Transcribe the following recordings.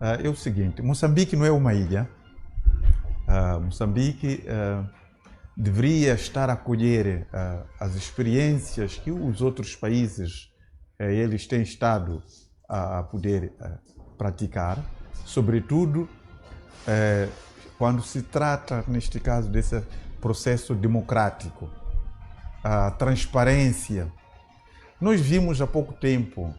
É o seguinte, Moçambique não é uma ilha. Moçambique deveria estar a acolher as experiências que os outros países eles têm estado a poder praticar, sobretudo quando se trata, neste caso, desse processo democrático, a transparência. Nós vimos há pouco tempo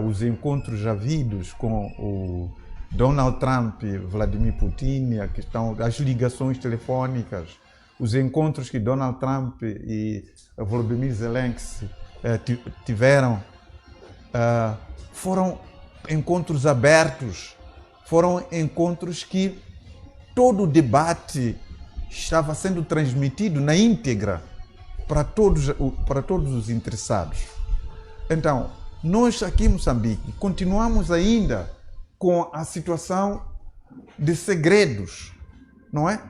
os encontros havidos com o Donald Trump e Vladimir Putin, as ligações telefônicas, os encontros que Donald Trump e Volodymyr Zelensky tiveram, foram encontros abertos, foram encontros que todo o debate estava sendo transmitido na íntegra para todos os interessados. Então, nós aqui em Moçambique continuamos ainda com a situação de segredos, não é?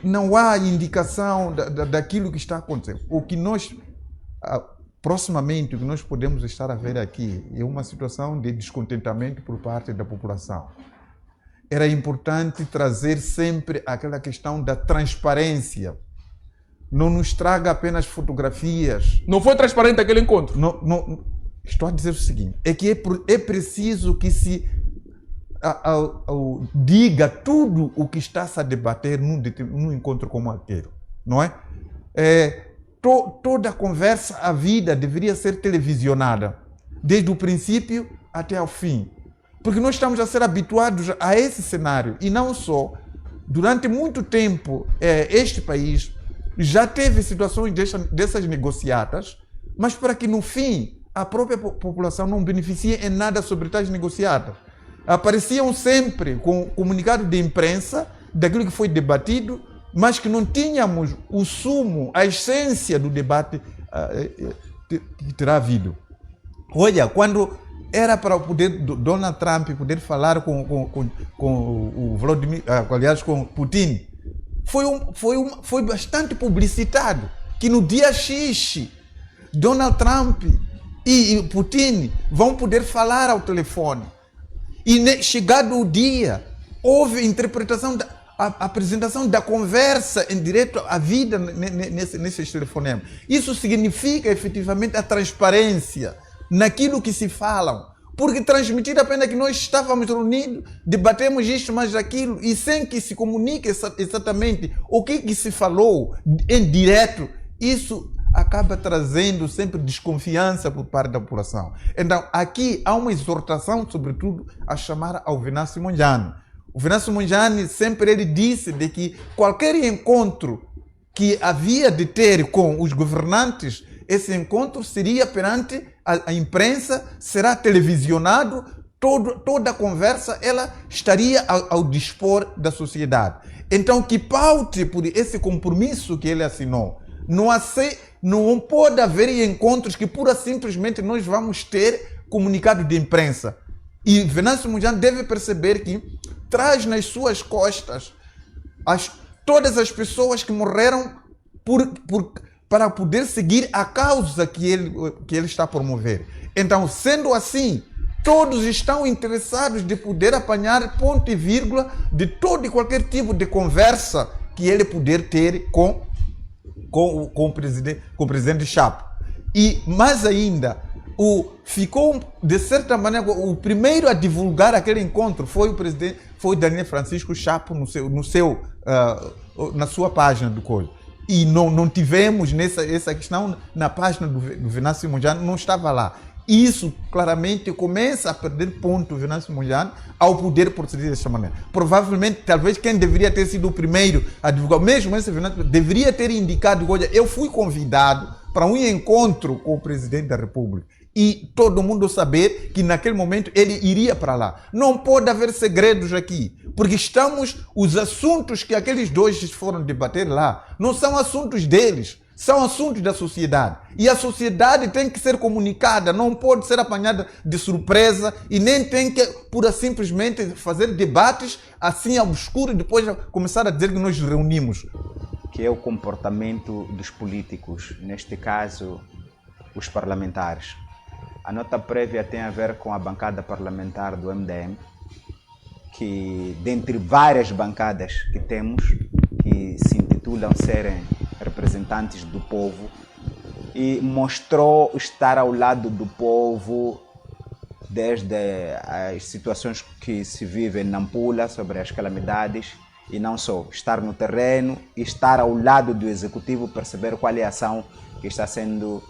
Não há indicação daquilo que está acontecendo. O que nós, proximamente, o que nós podemos estar a ver aqui é uma situação de descontentamento por parte da população. Era importante trazer sempre aquela questão da transparência. Não nos traga apenas fotografias. Não foi transparente aquele encontro? Não, estou a dizer o seguinte, é que é preciso que se diga tudo o que está-se a debater num encontro como aquele, não é? Toda a conversa, a vida deveria ser televisionada, desde o princípio até ao fim. Porque nós estamos a ser habituados a esse cenário. E não só, durante muito tempo, este país já teve situações dessas negociatas, mas para que no fim a própria população não beneficie em nada sobre tais negociatas. Apareciam sempre com comunicado de imprensa daquilo que foi debatido, mas que não tínhamos o sumo, a essência do debate que terá havido. Olha, quando era para poder Donald Trump poder falar com o Vladimir, aliás, com Putin, foi bastante publicitado que no dia X Donald Trump e Putin vão poder falar ao telefone. E chegado o dia, houve interpretação, a apresentação da conversa em direto à vida nesses telefonemas. Isso significa efetivamente a transparência naquilo que se falam. Porque transmitir apenas que nós estávamos reunidos, debatemos isto, mais aquilo, e sem que se comunique exatamente o que se falou em direto, isso acaba trazendo sempre desconfiança por parte da população. Então, aqui há uma exortação, sobretudo, a chamar ao Venâncio Mondlane. O Venâncio Mondlane sempre ele disse de que qualquer encontro que havia de ter com os governantes, esse encontro seria perante a imprensa, será televisionado, toda a conversa ela estaria ao dispor da sociedade. Então, que paute por esse compromisso que ele assinou. Não pode haver encontros que pura simplesmente nós vamos ter comunicado de imprensa. E Venâncio Mondlane deve perceber que traz nas suas costas todas as pessoas que morreram para poder seguir a causa que ele está a promover. Então, sendo assim, todos estão interessados de poder apanhar ponto e vírgula de todo e qualquer tipo de conversa que ele puder ter com o presidente Chapo. E mais ainda, ficou de certa maneira o primeiro a divulgar aquele encontro foi o Daniel Francisco Chapo na sua página do coisa. E não tivemos essa questão na página do Venâncio Mondlane, não estava lá. Isso claramente começa a perder ponto o Venâncio Mondlane ao poder proceder dessa maneira. Provavelmente, talvez quem deveria ter sido o primeiro a divulgar, mesmo esse Venâncio, deveria ter indicado, olha, eu fui convidado para um encontro com o presidente da República. E todo mundo saber que naquele momento ele iria para lá. Não pode haver segredos aqui, porque os assuntos que aqueles dois foram debater lá, não são assuntos deles, são assuntos da sociedade. E a sociedade tem que ser comunicada, não pode ser apanhada de surpresa e nem tem que, pura simplesmente, fazer debates assim ao escuro e depois começar a dizer que nós reunimos. Que é o comportamento dos políticos, neste caso, os parlamentares. A nota prévia tem a ver com a bancada parlamentar do MDM, que dentre várias bancadas que temos, que se intitulam serem representantes do povo, e mostrou estar ao lado do povo desde as situações que se vivem na Nampula sobre as calamidades, e não só, estar no terreno e estar ao lado do executivo, perceber qual é a ação que está sendo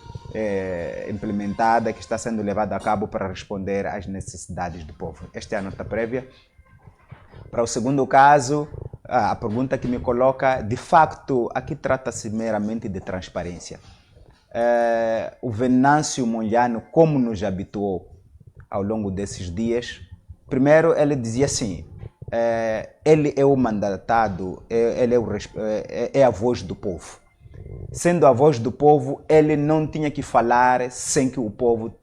implementada, que está sendo levada a cabo para responder às necessidades do povo. Esta é a nota prévia. Para o segundo caso, a pergunta que me coloca, de facto, aqui trata-se meramente de transparência. O Venâncio Mondlane, como nos habituou ao longo desses dias, primeiro ele dizia assim, ele é o mandatado, ele é a voz do povo. Sendo a voz do povo, ele não tinha que falar sem que o povo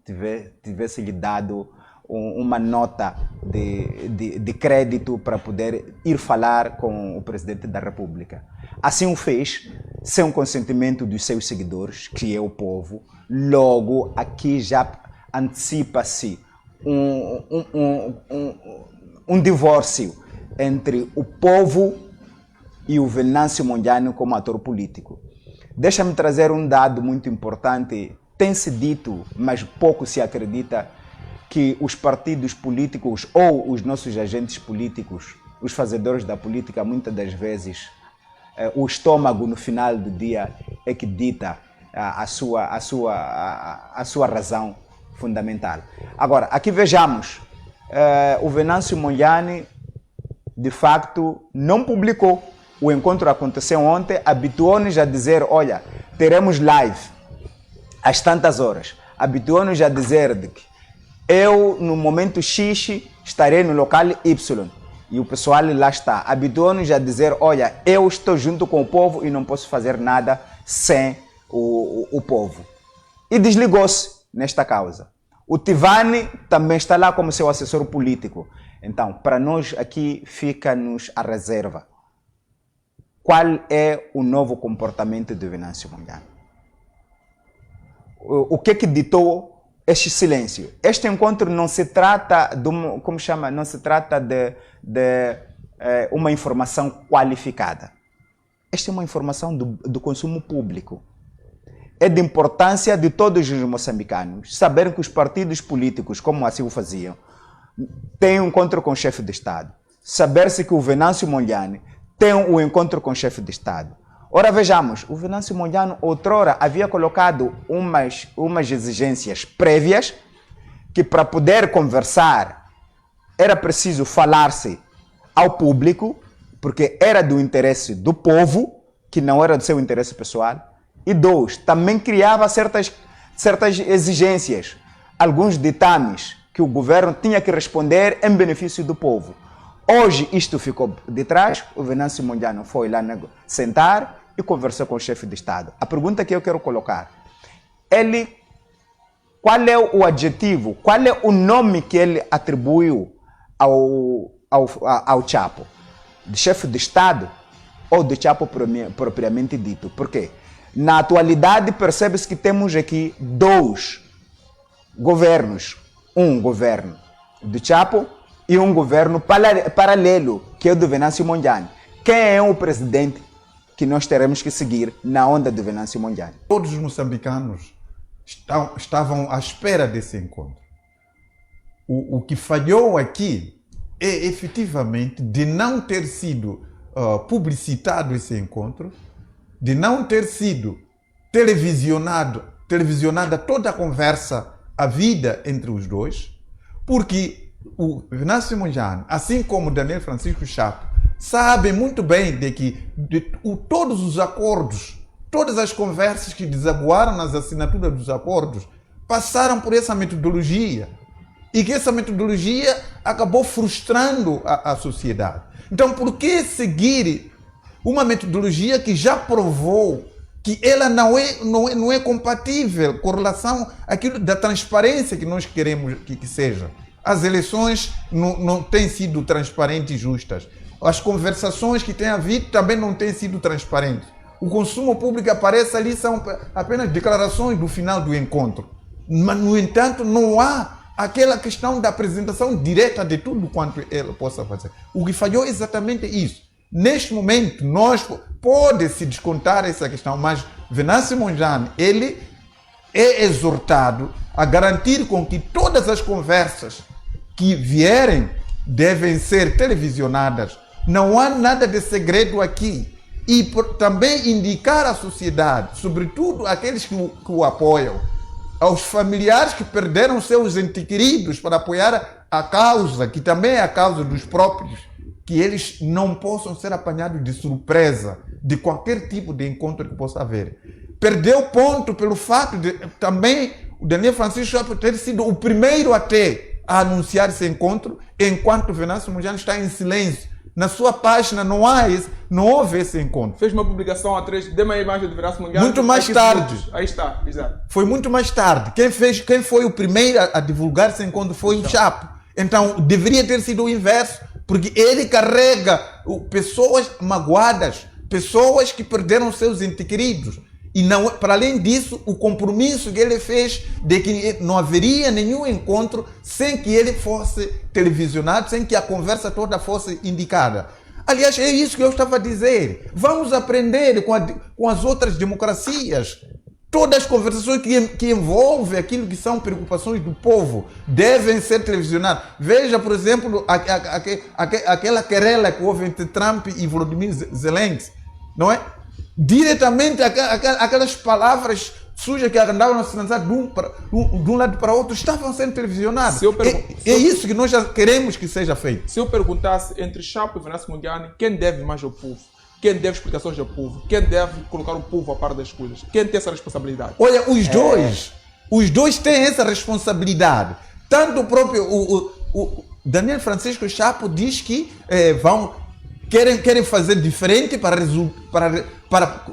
tivesse lhe dado uma nota de crédito para poder ir falar com o presidente da República. Assim o fez, sem o consentimento dos seus seguidores, que é o povo. Logo, aqui já antecipa-se um divórcio entre o povo e o Venâncio Mondlane como ator político. Deixa-me trazer um dado muito importante. Tem-se dito, mas pouco se acredita, que os partidos políticos ou os nossos agentes políticos, os fazedores da política, muitas das vezes, o estômago no final do dia é que dita a sua razão fundamental. Agora, aqui vejamos, o Venâncio Mondlane, de facto, não publicou. O encontro aconteceu ontem, habituou-nos a dizer, olha, teremos live às tantas horas. Habituou-nos a dizer de que eu, no momento X, estarei no local Y. E o pessoal lá está. Habituou-nos a dizer, olha, eu estou junto com o povo e não posso fazer nada sem o povo. E desligou-se nesta causa. O Tivani também está lá como seu assessor político. Então, para nós aqui fica-nos a reserva. Qual é o novo comportamento do Venâncio Mondlane? O que ditou este silêncio? Este encontro não se trata de não se trata de uma informação qualificada. Esta é uma informação do consumo público. É de importância de todos os moçambicanos saberem que os partidos políticos, como assim o faziam, têm um encontro com o chefe de Estado. Saber-se que o Venâncio Mondlane tem um encontro com o chefe de Estado. Ora, vejamos, o Venâncio Mondlane outrora havia colocado umas exigências prévias que para poder conversar era preciso falar-se ao público, porque era do interesse do povo, que não era do seu interesse pessoal. E dois, também criava certas exigências, alguns ditames que o governo tinha que responder em benefício do povo. Hoje isto ficou de trás, o Venâncio Mondlane foi lá sentar e conversou com o chefe de Estado. A pergunta que eu quero colocar, qual é o adjetivo, qual é o nome que ele atribuiu ao Chapo? De chefe de Estado ou de Chapo propriamente dito? Por quê? Na atualidade percebe-se que temos aqui dois governos. Um governo de Chapo e um governo paralelo, que é o do Venâncio Mondlane. Quem é o presidente que nós teremos que seguir na onda do Venâncio Mondlane? Todos os moçambicanos estavam à espera desse encontro. O que falhou aqui é efetivamente de não ter sido publicitado esse encontro, de não ter sido televisionada toda a conversa, a vida entre os dois, porque o Venâncio Mondlane, assim como o Daniel Francisco Chapo, sabem muito bem de que todos os acordos, todas as conversas que desaguaram nas assinaturas dos acordos, passaram por essa metodologia. E que essa metodologia acabou frustrando a sociedade. Então, por que seguir uma metodologia que já provou que ela não é compatível com relação àquilo da transparência que nós queremos que seja? As eleições não têm sido transparentes e justas. As conversações que têm havido também não têm sido transparentes. O consumo público aparece ali, são apenas declarações do final do encontro. Mas, no entanto, não há aquela questão da apresentação direta de tudo quanto ele possa fazer. O que falhou é exatamente isso. Neste momento, pode-se descontar essa questão, mas Venâncio Mondlane, ele é exortado a garantir com que todas as conversas que vierem devem ser televisionadas. Não há nada de segredo aqui. E também indicar à sociedade, sobretudo aqueles que o apoiam, aos familiares que perderam seus entes queridos para apoiar a causa, que também é a causa dos próprios, que eles não possam ser apanhados de surpresa de qualquer tipo de encontro que possa haver. Perdeu ponto pelo fato de também o Daniel Francisco Chapo ter sido o primeiro até a anunciar esse encontro, enquanto Venâncio Mondlane está em silêncio. Na sua página não houve esse encontro. Fez uma publicação atrás, dê uma imagem do Venâncio Mondlane. Muito mais tarde. Aí está, exato. Foi muito mais tarde. Quem foi o primeiro a divulgar esse encontro foi o Chapo. Então, deveria ter sido o inverso, porque ele carrega pessoas magoadas, pessoas que perderam seus entes queridos. E não, para além disso, o compromisso que ele fez de que não haveria nenhum encontro sem que ele fosse televisionado, sem que a conversa toda fosse indicada. Aliás, é isso que eu estava a dizer. Vamos aprender com as outras democracias. Todas as conversações que envolvem aquilo que são preocupações do povo devem ser televisionadas. Veja, por exemplo, aquela querela que houve entre Trump e Volodymyr Zelensky, não é? Diretamente aquelas palavras sujas que andavam a se lançar de um lado para outro estavam sendo televisionadas. É isso que nós já queremos que seja feito. Se eu perguntasse entre Chapo e Venâncio Mondlane, quem deve mais ao povo? Quem deve explicações ao povo? Quem deve colocar o povo a par das coisas? Quem tem essa responsabilidade? Olha, os dois têm essa responsabilidade. Tanto o próprio o Daniel Francisco Chapo diz que querem fazer diferente para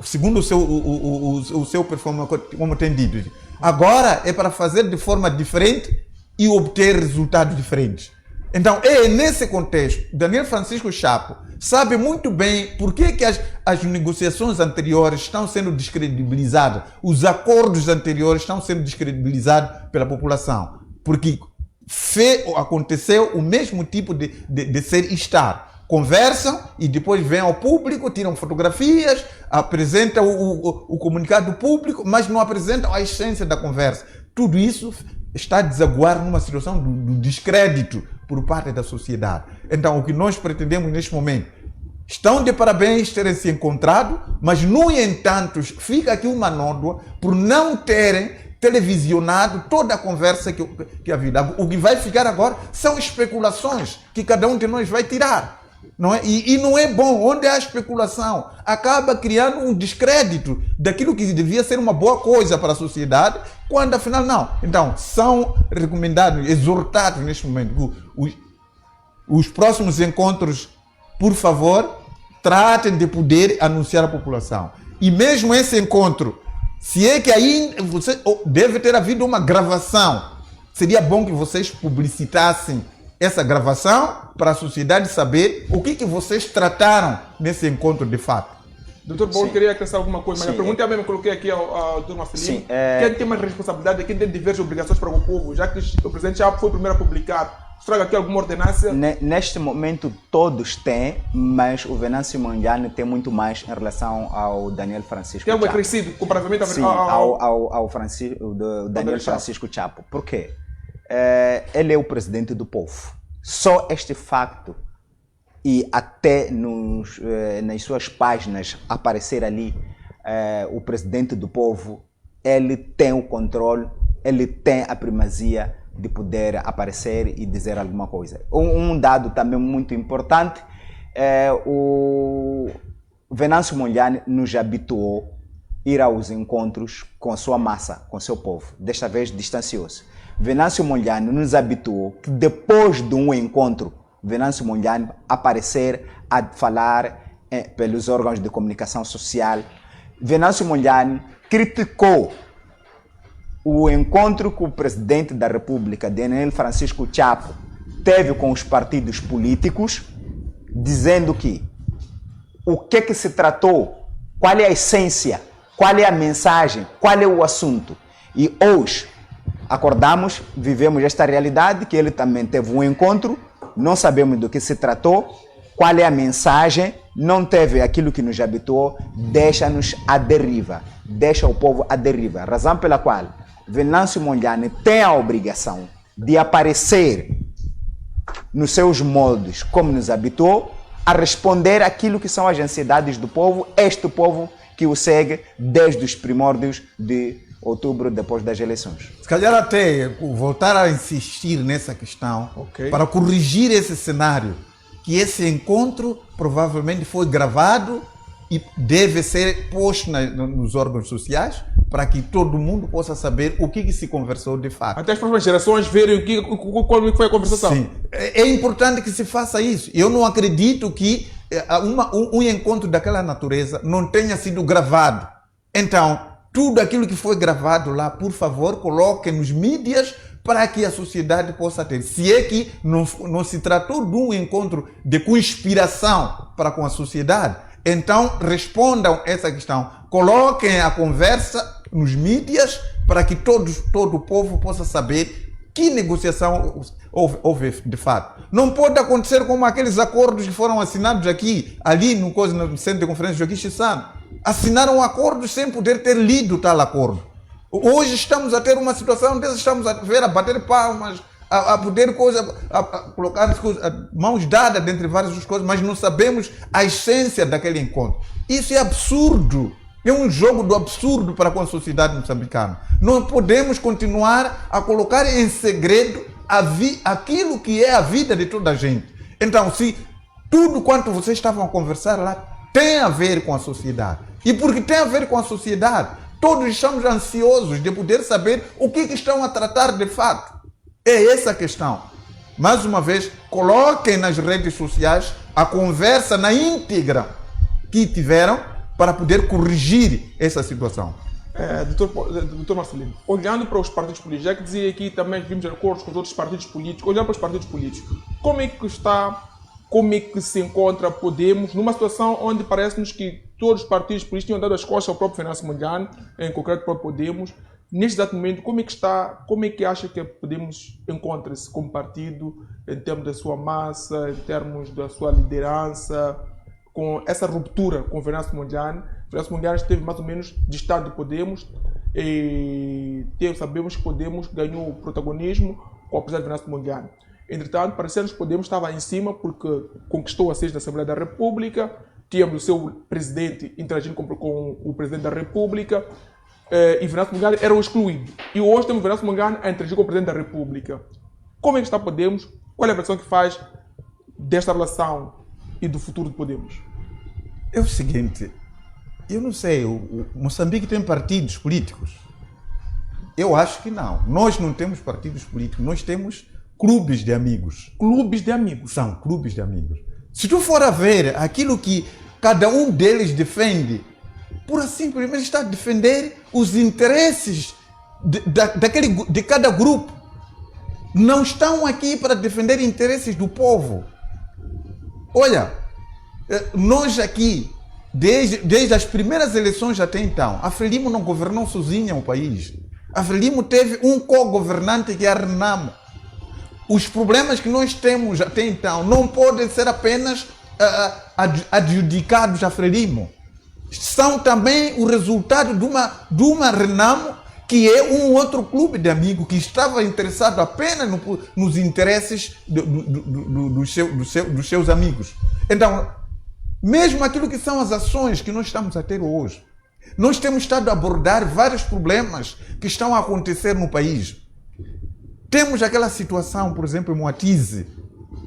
segundo o seu performance, como tem dito. Agora é para fazer de forma diferente e obter resultados diferentes. Então, nesse contexto, Daniel Francisco Chapo sabe muito bem por que as negociações anteriores estão sendo descredibilizadas, os acordos anteriores estão sendo descredibilizados pela população. Porque aconteceu o mesmo tipo de ser e estar. Conversam e depois vêm ao público, tiram fotografias, apresentam o comunicado público, mas não apresentam a essência da conversa. Tudo isso está a desaguar numa situação do descrédito por parte da sociedade. Então, o que nós pretendemos neste momento, estão de parabéns terem se encontrado, mas, no entanto, fica aqui uma nódoa por não terem televisionado toda a conversa que havia. O que vai ficar agora são especulações que cada um de nós vai tirar. Não é? E não é bom. Onde há especulação, acaba criando um descrédito daquilo que devia ser uma boa coisa para a sociedade, quando afinal não. Então, são recomendados, exortados neste momento, os próximos encontros, por favor, tratem de poder anunciar à população. E mesmo esse encontro, se é que aí deve ter havido uma gravação, seria bom que vocês publicitassem essa gravação para a sociedade saber o que vocês trataram nesse encontro de fato. Doutor Paulo, queria acrescentar alguma coisa, mas a pergunta eu mesmo coloquei aqui ao doutor Marcelino. Quem tem mais responsabilidade, quem tem diversas obrigações para o povo, já que o presidente já foi o primeiro a publicar, traga aqui alguma ordenança? Neste momento todos têm, mas o Venâncio Mondlane tem muito mais em relação ao Daniel Francisco Chapo. Tem algo crescido comparativamente ao Daniel Francisco Chapo. Por quê? Ele é o presidente do povo. Só este facto e até nas suas páginas aparecer ali o presidente do povo, ele tem o controle, ele tem a primazia de poder aparecer e dizer alguma coisa. Um dado também muito importante, o Venâncio Mondlane nos habituou a ir aos encontros com a sua massa, com o seu povo. Desta vez distanciou-se. Venâncio Mondlane nos habituou que depois de um encontro, Venâncio Mondlane aparecer a falar pelos órgãos de comunicação social. Venâncio Mondlane criticou o encontro que o presidente da República, Daniel Francisco Chapo, teve com os partidos políticos, dizendo que o que se tratou, qual é a essência, qual é a mensagem, qual é o assunto. E hoje, acordamos, vivemos esta realidade, que ele também teve um encontro, não sabemos do que se tratou, qual é a mensagem, não teve aquilo que nos habituou, deixa-nos à deriva, deixa o povo à deriva. Razão pela qual Venâncio Mondlane tem a obrigação de aparecer nos seus moldes, como nos habituou, a responder aquilo que são as ansiedades do povo, este povo que o segue desde os primórdios de outubro, depois das eleições. Se calhar até voltar a insistir nessa questão, para corrigir esse cenário, que esse encontro provavelmente foi gravado e deve ser posto nos órgãos sociais para que todo mundo possa saber o que se conversou de fato. Até as próximas gerações verem qual foi a conversação. Sim, é importante que se faça isso. Eu não acredito que um encontro daquela natureza não tenha sido gravado. Então, tudo aquilo que foi gravado lá, por favor, coloquem nos mídias para que a sociedade possa ter. Se é que não se tratou de um encontro de conspiração para com a sociedade, então respondam essa questão. Coloquem a conversa nos mídias para que todo o povo possa saber que negociação houve de fato. Não pode acontecer como aqueles acordos que foram assinados aqui, ali no Centro de Conferência Joaquim Chissano. Assinaram acordos sem poder ter lido tal acordo. Hoje estamos a ter uma situação dessas, estamos a ver, a bater palmas, a poder colocar mãos dadas dentre várias coisas, mas não sabemos a essência daquele encontro. Isso é absurdo. É um jogo do absurdo para com a sociedade moçambicana. Não podemos continuar a colocar em segredo aquilo que é a vida de toda a gente. Então, se tudo quanto vocês estavam a conversar lá tem a ver com a sociedade, e porque tem a ver com a sociedade, todos estamos ansiosos de poder saber o que estão a tratar de fato. É essa a questão. Mais uma vez, coloquem nas redes sociais a conversa na íntegra que tiveram para poder corrigir essa situação. Doutor Marcelino, olhando para os partidos políticos, já que dizia aqui também que vimos acordos com os outros partidos políticos, olhando para os partidos políticos, como é que se encontra Podemos numa situação onde parece-nos que todos os partidos políticos tinham dado as costas ao próprio Venâncio Mondlane, em concreto para o Podemos. Neste exato momento, como é que acha que Podemos encontra-se como partido em termos da sua massa, em termos da sua liderança, com essa ruptura com o Venâncio Mondlane? Venâncio Mondlane esteve mais ou menos distante do Podemos e sabemos que Podemos ganhou protagonismo com a presença de Venâncio Mondlane. Entretanto, parecendo que Podemos estava em cima porque conquistou a sede da Assembleia da República, tínhamos o seu presidente interagindo com o presidente da República, e Venâncio Mondlane era o excluído. E hoje temos Venâncio Mondlane a interagir com o presidente da República. Como é que está Podemos? Qual é a versão que faz desta relação e do futuro de Podemos? É o seguinte, eu não sei, o Moçambique tem partidos políticos? Eu acho que não. Nós não temos partidos políticos, nós temos clubes de amigos. Clubes de amigos? São clubes de amigos. Se tu for a ver aquilo que cada um deles defende, por simplesmente está a defender os interesses de cada grupo. Não estão aqui para defender interesses do povo. Olha, nós aqui, desde as primeiras eleições até então, a Frelimo não governou sozinha o país. A Frelimo teve um co-governante que é a Renamo. Os problemas que nós temos até então não podem ser apenas adjudicados a Frelimo. São também o resultado de uma Renamo, que é um outro clube de amigos que estava interessado apenas nos interesses dos seus amigos. Então, mesmo aquilo que são as ações que nós estamos a ter hoje, nós temos estado a abordar vários problemas que estão a acontecer no país. Temos aquela situação, por exemplo, em Moatize,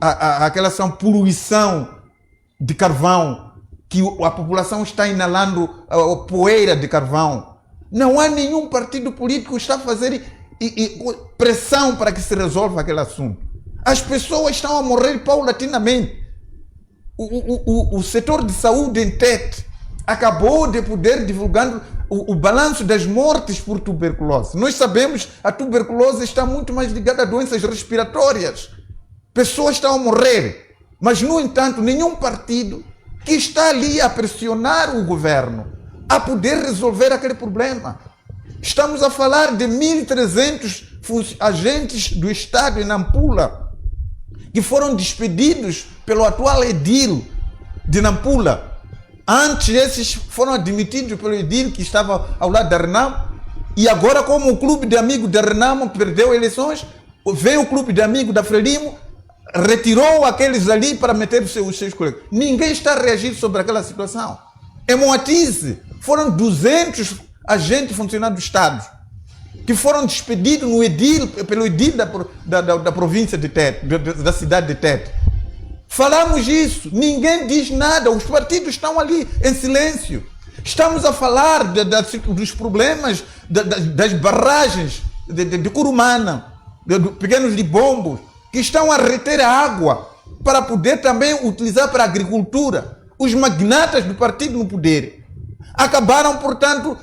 aquela poluição de carvão, que a população está inalando a poeira de carvão. Não há nenhum partido político que está a fazer pressão para que se resolva aquele assunto. As pessoas estão a morrer paulatinamente. O setor de saúde em Tete acabou de poder divulgar o balanço das mortes por tuberculose. Nós sabemos que a tuberculose está muito mais ligada a doenças respiratórias. Pessoas estão a morrer. Mas, no entanto, nenhum partido que está ali a pressionar o governo a poder resolver aquele problema. Estamos a falar de 1.300 agentes do Estado em Nampula que foram despedidos pelo atual edil de Nampula. Antes esses foram admitidos pelo edil que estava ao lado da Renamo, e agora, como o clube de amigos da Renamo perdeu eleições, veio o clube de amigos da Frelimo, retirou aqueles ali para meter os seus colegas. Ninguém está a reagir sobre aquela situação. Em Moatize, foram 200 agentes funcionários do Estado que foram despedidos no edil, pelo edil da província de Tete, da cidade de Tete. Falamos isso, ninguém diz nada, os partidos estão ali em silêncio. Estamos a falar dos problemas das barragens de Curumana, de pequenos libombos, que estão a reter a água para poder também utilizar para a agricultura. Os magnatas do partido no poder acabaram, portanto,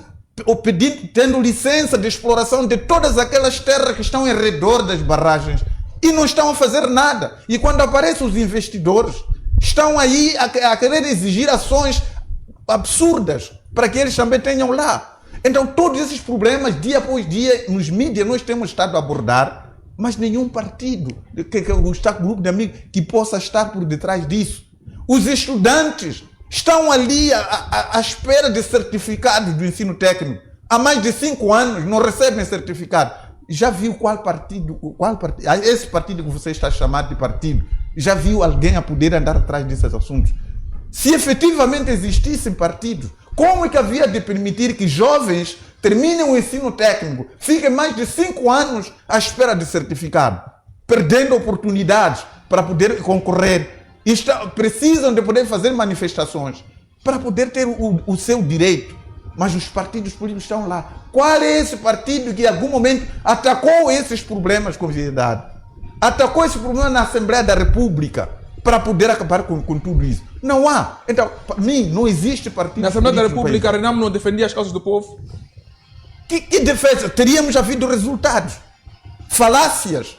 tendo licença de exploração de todas aquelas terras que estão em redor das barragens e não estão a fazer nada. E quando aparecem os investidores, estão aí a querer exigir ações absurdas para que eles também tenham lá. Então, todos esses problemas, dia após dia, nos mídias, nós temos estado a abordar, mas nenhum partido, o grupo de amigos, que possa estar por detrás disso. Os estudantes estão ali à espera de certificados do ensino técnico. Há mais de 5 anos não recebem certificado. Já viu qual partido, esse partido que você está chamando de partido, já viu alguém a poder andar atrás desses assuntos? Se efetivamente existissem partidos, como é que havia de permitir que jovens terminem o ensino técnico, fiquem mais de 5 anos à espera de certificado, perdendo oportunidades para poder concorrer? Precisam de poder fazer manifestações para poder ter o seu direito. Mas os partidos políticos estão lá. Qual é esse partido que em algum momento atacou esses problemas com seriedade? Atacou esse problema na Assembleia da República para poder acabar com tudo isso? Não há. Então, para mim, não existe partido. Na Assembleia da República, a Renamo não defendia as causas do povo? Que defesa? Teríamos havido resultados. Falácias.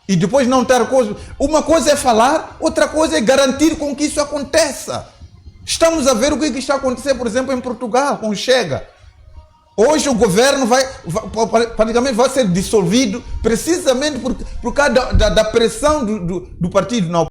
E depois não ter coisa. Uma coisa é falar, outra coisa é garantir com que isso aconteça. Estamos a ver o que está a acontecer, por exemplo, em Portugal, com o Chega. Hoje o governo praticamente vai ser dissolvido precisamente por causa da pressão do partido na